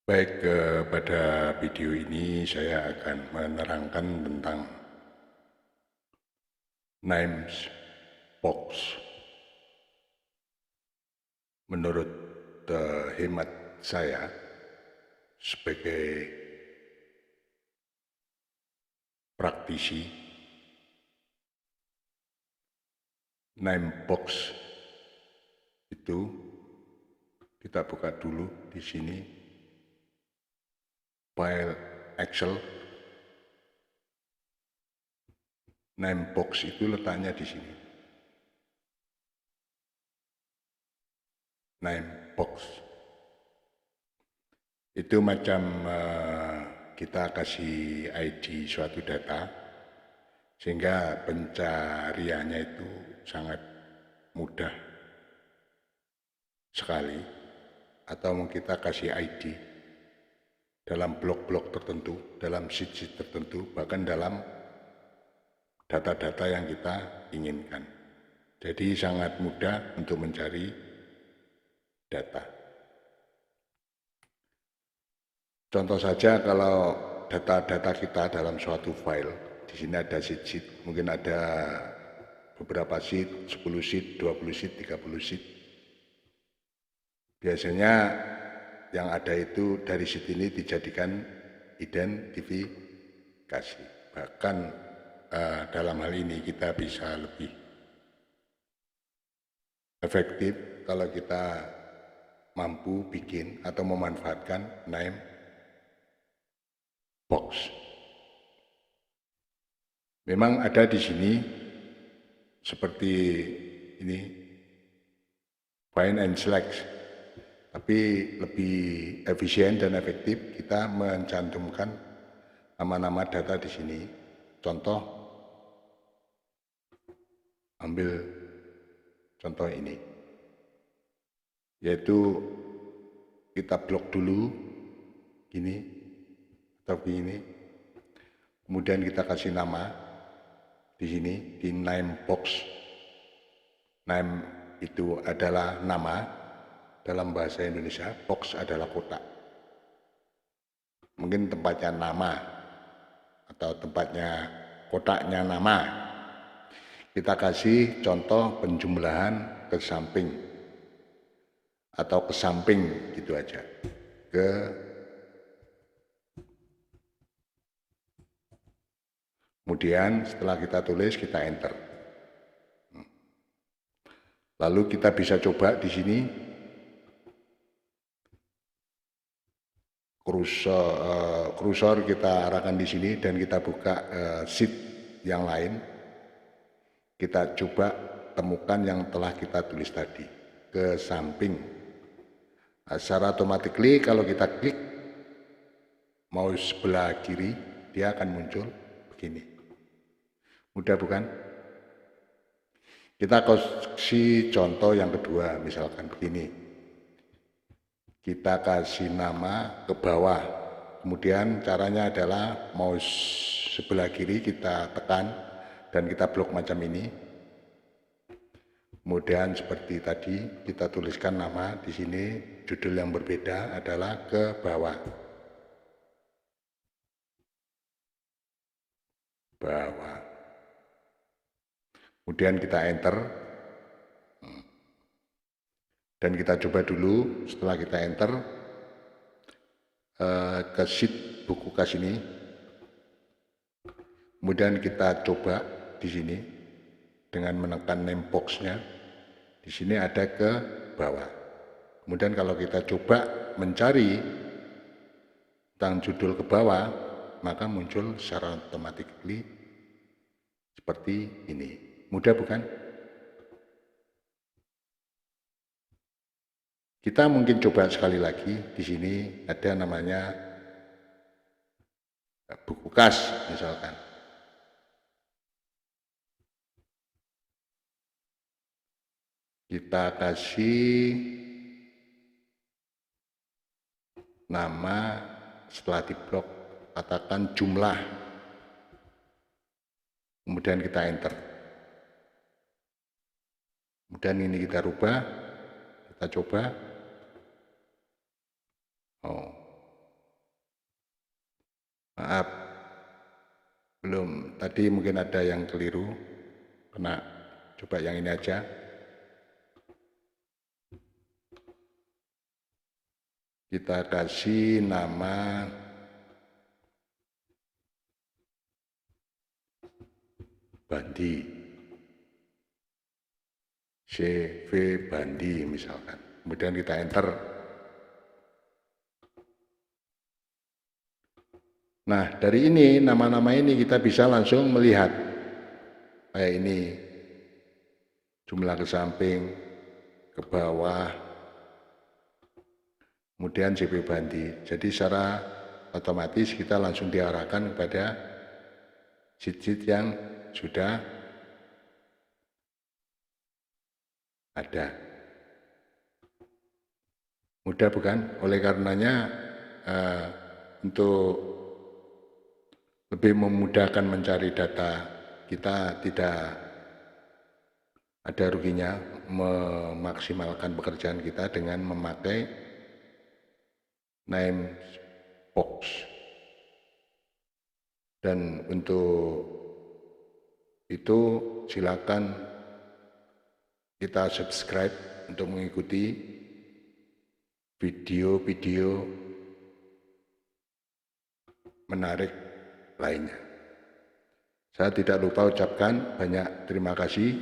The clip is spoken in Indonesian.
Baik, pada video ini saya akan menerangkan tentang names box. Menurut hemat saya sebagai praktisi, name box itu kita buka dulu di sini file Excel. Name box itu letaknya di sini. Name box itu macam kita kasih ID suatu data sehingga pencariannya itu sangat mudah sekali, atau kita kasih ID dalam blok-blok tertentu, dalam sheet-sheet tertentu, bahkan dalam data-data yang kita inginkan. Jadi sangat mudah untuk mencari data. Contoh saja kalau data-data kita dalam suatu file, di sini ada sheet-sheet, mungkin ada beberapa sheet, 10 sheet, 20 sheet, 30 sheet. Biasanya yang ada itu dari sheet ini dijadikan identifikasi. Bahkan dalam hal ini kita bisa lebih efektif kalau kita mampu bikin atau memanfaatkan name box. Memang ada di sini seperti ini, find and select, tapi lebih efisien dan efektif kita mencantumkan nama-nama data di sini. Contoh, ambil contoh ini, yaitu kita blok dulu gini atau begini, kemudian kita kasih nama di sini di name box. Name itu adalah nama dalam bahasa Indonesia, box adalah kotak. Mungkin tempatnya nama atau tempatnya kotaknya nama. Kita kasih contoh penjumlahan ke samping atau ke samping gitu aja. Kemudian setelah kita tulis, kita enter. Lalu kita bisa coba di sini kursor kita arahkan di sini dan kita buka sheet yang lain. Kita coba temukan yang telah kita tulis tadi ke samping. Secara otomatis kalau kita klik mouse sebelah kiri, dia akan muncul begini. Mudah bukan? Kita kasih contoh yang kedua, misalkan begini. Kita kasih nama ke bawah. Kemudian caranya adalah mouse sebelah kiri kita tekan dan kita blok macam ini. Kemudian seperti tadi kita tuliskan nama di sini, judul yang berbeda adalah ke bawah. Bawah. Kemudian kita enter. Dan kita coba dulu, setelah kita enter ke sheet buku kas ini. Kemudian kita coba di sini dengan menekan name box-nya. Di sini ada ke bawah. Kemudian kalau kita coba mencari tentang judul ke bawah, maka muncul secara otomatis seperti ini. Mudah bukan? Kita mungkin coba sekali lagi. Di sini ada namanya buku kas misalkan. Kita kasih nama setelah diblok, katakan jumlah. Kemudian kita enter. Kemudian ini kita rubah, kita coba. Oh, tadi mungkin ada yang keliru, kena coba yang ini aja. Kita kasih nama Bandi, CV Bandi misalkan. Kemudian kita enter. Nah, dari ini, nama-nama ini kita bisa langsung melihat. Kayak ini, jumlah ke samping, ke bawah, kemudian CV Bandi. Jadi secara otomatis kita langsung diarahkan kepada sheet-sheet yang sudah ada. Mudah bukan? Oleh karenanya untuk lebih memudahkan mencari data, kita tidak ada ruginya memaksimalkan pekerjaan kita dengan memakai name box. Dan untuk itu silakan kita subscribe untuk mengikuti video-video menarik lainnya. Saya tidak lupa ucapkan banyak terima kasih